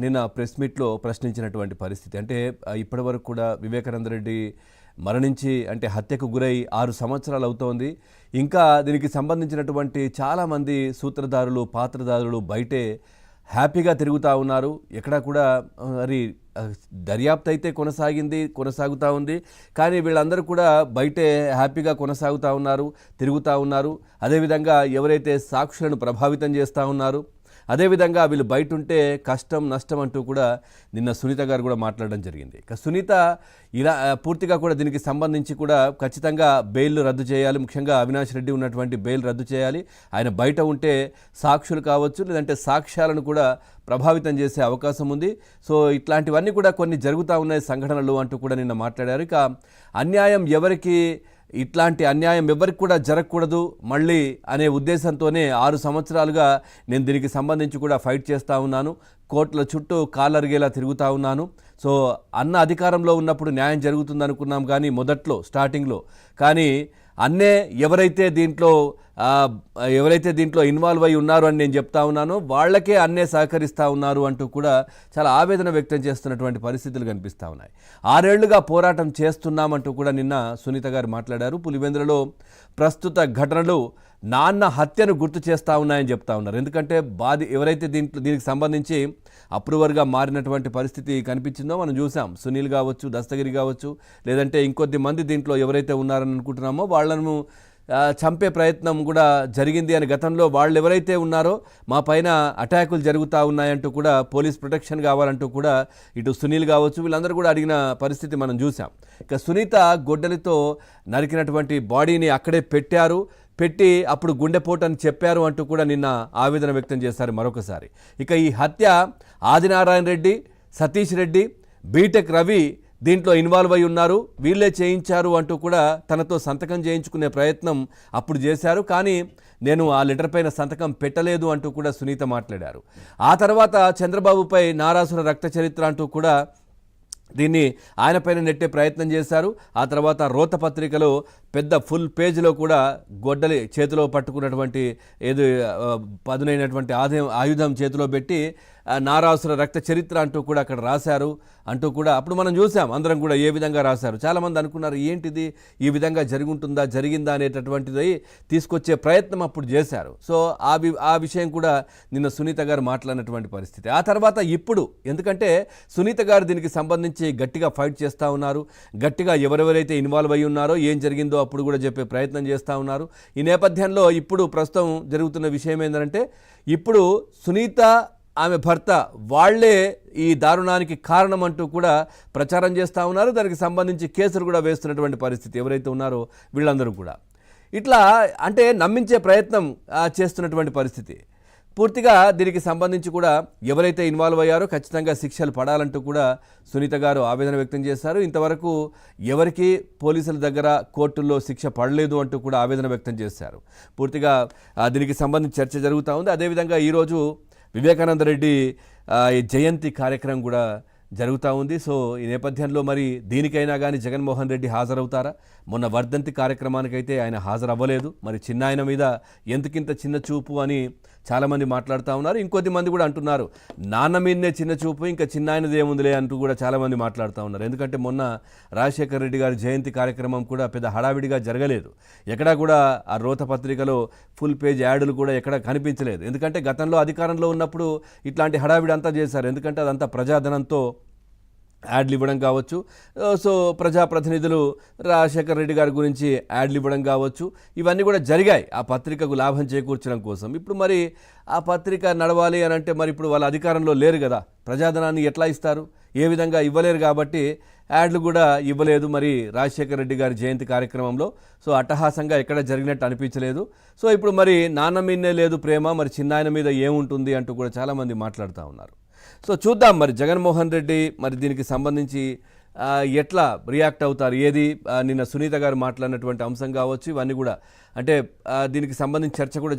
నిన్న ప్రెస్ మీట్లో ప్రశ్నించినటువంటి పరిస్థితి అంటే ఇప్పటివరకు కూడా వివేకానంద రెడ్డి మరణించి అంటే హత్యకు గురై 6 సంవత్సరాలు అవుతోంది. ఇంకా దీనికి సంబంధించినటువంటి చాలామంది సూత్రధారులు పాత్రధారులు బయటే హ్యాపీగా తిరుగుతూ ఉన్నారు. ఎక్కడా కూడా మరి దర్యాప్తు అయితే కొనసాగుతూ ఉంది. కానీ వీళ్ళందరూ కూడా బయటే హ్యాపీగా కొనసాగుతూ ఉన్నారు, తిరుగుతూ ఉన్నారు. అదేవిధంగా ఎవరైతే సాక్షులను ప్రభావితం చేస్తూ ఉన్నారు, అదేవిధంగా వీళ్ళు బయట ఉంటే కష్టం నష్టం అంటూ కూడా నిన్న సునీత గారు కూడా మాట్లాడడం జరిగింది. ఇక సునీత ఇలా పూర్తిగా కూడా దీనికి సంబంధించి కూడా ఖచ్చితంగా బెయిల్ రద్దు చేయాలి, ముఖ్యంగా అవినాష్ రెడ్డి ఉన్నటువంటి బెయిల్ రద్దు చేయాలి. ఆయన బయట ఉంటే సాక్షులు కావచ్చు, లేదంటే సాక్ష్యాలను కూడా ప్రభావితం చేసే అవకాశం ఉంది. సో ఇట్లాంటివన్నీ కూడా కొన్ని జరుగుతూ ఉన్నాయి సంఘటనలు అంటూ కూడా నిన్న మాట్లాడారు. ఇక అన్యాయం ఇట్లాంటి అన్యాయం ఎవరికి కూడా జరగకూడదు మళ్ళీ అనే ఉద్దేశంతోనే 6 సంవత్సరాలుగా నేను దీనికి సంబంధించి కూడా ఫైట్ చేస్తూ ఉన్నాను. కోర్టుల చుట్టూ కాలరిగేలా తిరుగుతూ ఉన్నాను. సో అన్న అధికారంలో ఉన్నప్పుడు న్యాయం జరుగుతుంది అనుకున్నాం, కానీ మొదట్లో స్టార్టింగ్లో కానీ ఎవరైతే దీంట్లో ఇన్వాల్వ్ అయి ఉన్నారు అని నేను చెప్తా ఉన్నానో వాళ్ళకే అన్నే సహకరిస్తూ ఉన్నారు అంటూ కూడా చాలా ఆవేదన వ్యక్తం చేస్తున్నటువంటి పరిస్థితులు కనిపిస్తూ ఉన్నాయి. 6 ఏళ్లుగా పోరాటం చేస్తున్నామంటూ కూడా నిన్న సునీత గారు మాట్లాడారు. పులివెందులలో ప్రస్తుత ఘటనలు నాన్న హత్యను గుర్తు చేస్తూ ఉన్నాయని చెప్తా ఉన్నారు. ఎందుకంటే ఎవరైతే దీనికి సంబంధించి అప్రూవర్గా మారినటువంటి పరిస్థితి కనిపించిందో మనం చూసాం. సునీల్ కావచ్చు, దస్తగిరి కావచ్చు, లేదంటే ఇంకొద్ది మంది దీంట్లో ఎవరైతే ఉన్నారని అనుకుంటున్నామో వాళ్ళను చంపే ప్రయత్నం కూడా జరిగింది అని గతంలో వాళ్ళు ఎవరైతే ఉన్నారో మా పైన అటాకులు జరుగుతూ ఉన్నాయంటూ కూడా పోలీస్ ప్రొటెక్షన్ కావాలంటూ కూడా ఇటు సునీల్ కావచ్చు వీళ్ళందరూ కూడా అడిగిన పరిస్థితి మనం చూసాం. ఇక సునీత గొడ్డలితో నరికినటువంటి బాడీని అక్కడే పెట్టి అప్పుడు గుండెపోటు అని చెప్పారు అంటూ కూడా నిన్న ఆవేదన వ్యక్తం చేశారు మరొకసారి. ఇక ఈ హత్య ఆదినారాయణ రెడ్డి, సతీష్ రెడ్డి, బీటెక్ రవి దీంట్లో ఇన్వాల్వ్ అయి ఉన్నారు, వీళ్ళే చేయించారు అంటూ కూడా తనతో సంతకం చేయించుకునే ప్రయత్నం అప్పుడు చేశారు. కానీ నేను ఆ లెటర్ పైన సంతకం పెట్టలేదు అంటూ కూడా సునీత మాట్లాడారు. ఆ తర్వాత చంద్రబాబుపై నారాసుర రక్త చరిత్ర అంటూ కూడా దీన్ని ఆయన పైన నెట్టే ప్రయత్నం చేశారు. ఆ తర్వాత రోత పత్రికలో పెద్ద ఫుల్ పేజీలో కూడా గొడ్డలి చేతిలో పట్టుకున్నటువంటి పదునైనటువంటి ఆయుధం చేతిలో పెట్టి నారాసుర రక్త చరిత్ర అంటూ కూడా అక్కడ రాశారు అంటూ కూడా అప్పుడు మనం చూసాం అందరం కూడా ఏ విధంగా రాశారు. చాలామంది అనుకున్నారు ఏంటిది ఈ విధంగా జరిగిందా అనేటటువంటిది తీసుకొచ్చే ప్రయత్నం అప్పుడు చేశారు. సో ఆ విషయం కూడా నిన్న సునీత గారు మాట్లాడినటువంటి పరిస్థితి. ఆ తర్వాత ఇప్పుడు ఎందుకంటే సునీత గారు దీనికి సంబంధించి గట్టిగా ఫైట్ చేస్తూ ఉన్నారు, గట్టిగా ఎవరెవరైతే ఇన్వాల్వ్ అయి ఉన్నారో ఏం జరిగిందో అప్పుడు కూడా చెప్పే ప్రయత్నం చేస్తూ ఉన్నారు. ఈ నేపథ్యంలో ఇప్పుడు ప్రస్తుతం జరుగుతున్న విషయం ఏంటంటే ఇప్పుడు సునీత ఆమె భర్త వాళ్లే ఈ దారుణానికి కారణం అంటూ కూడా ప్రచారం చేస్తూ ఉన్నారు. దానికి సంబంధించి కేసులు కూడా వేస్తున్నటువంటి పరిస్థితి ఎవరైతే ఉన్నారో వీళ్ళందరూ కూడా ఇట్లా అంటే నమ్మించే ప్రయత్నం చేస్తున్నటువంటి పరిస్థితి. పూర్తిగా దీనికి సంబంధించి కూడా ఎవరైతే ఇన్వాల్వ్ అయ్యారో ఖచ్చితంగా శిక్షలు పడాలంటూ కూడా సునీత గారు ఆవేదన వ్యక్తం చేశారు. ఇంతవరకు ఎవరికి పోలీసుల దగ్గర కోర్టుల్లో శిక్ష పడలేదు అంటూ కూడా ఆవేదన వ్యక్తం చేశారు. పూర్తిగా దీనికి సంబంధించి చర్చ జరుగుతూ ఉంది. అదేవిధంగా ఈరోజు వివేకానంద రెడ్డి జయంతి కార్యక్రమం కూడా జరుగుతూ ఉంది. సో ఈ నేపథ్యంలో మరి దీనికైనా కానీ జగన్మోహన్ రెడ్డి హాజరవుతారా? మొన్న వర్ధంతి కార్యక్రమానికైతే ఆయన హాజరవ్వలేదు. మరి చిన్నాయన మీద ఎందుకింత చిన్న చూపు అని చాలామంది మాట్లాడుతూ ఉన్నారు. ఇంకొద్ది మంది కూడా అంటున్నారు నాన్న మీదనే చిన్న చూపు, ఇంకా చిన్నాయనది ఏముందిలే అంటూ కూడా చాలామంది మాట్లాడుతూ ఉన్నారు. ఎందుకంటే మొన్న రాజశేఖర రెడ్డి గారి జయంతి కార్యక్రమం కూడా పెద్ద హడావిడిగా జరగలేదు. ఎక్కడా కూడా ఆ రోత పత్రికలో ఫుల్ పేజ్ యాడ్లు కూడా ఎక్కడ కనిపించలేదు. ఎందుకంటే గతంలో అధికారంలో ఉన్నప్పుడు ఇట్లాంటి హడావిడి అంతా చేశారు. ఎందుకంటే అదంతా ప్రజాధనంతో యాడ్లు ఇవ్వడం కావచ్చు, సో ప్రజాప్రతినిధులు రాజశేఖర రెడ్డి గారి గురించి యాడ్లు ఇవ్వడం కావచ్చు, ఇవన్నీ కూడా జరిగాయి ఆ పత్రికకు లాభం చేకూర్చడం కోసం. ఇప్పుడు మరి ఆ పత్రిక నడవాలి అని అంటే మరి ఇప్పుడు వాళ్ళ అధికారంలో లేరు కదా, ప్రజాధనాన్ని ఎట్లా ఇస్తారు? ఏ విధంగా ఇవ్వలేరు. కాబట్టి యాడ్లు కూడా ఇవ్వలేదు మరి రాజశేఖర రెడ్డి గారి జయంతి కార్యక్రమంలో. సో అట్టహాసంగా ఎక్కడ జరిగినట్టు అనిపించలేదు. సో ఇప్పుడు మరి నాన్న మీదనే లేదు ప్రేమ, మరి చిన్నాయన మీద ఏముంటుంది అంటూ కూడా చాలామంది మాట్లాడుతూ ఉన్నారు. సో చూద్దాం మరి జగన్మోహన్ రెడ్డి మరి దీనికి సంబంధించి ఎట్లా రియాక్ట్ అవుతారు. నిన్న సునీత గారు మాట్లాడినటువంటి అంశం కావచ్చు, ఇవన్నీ కూడా అంటే దీనికి సంబంధించి చర్చ కూడా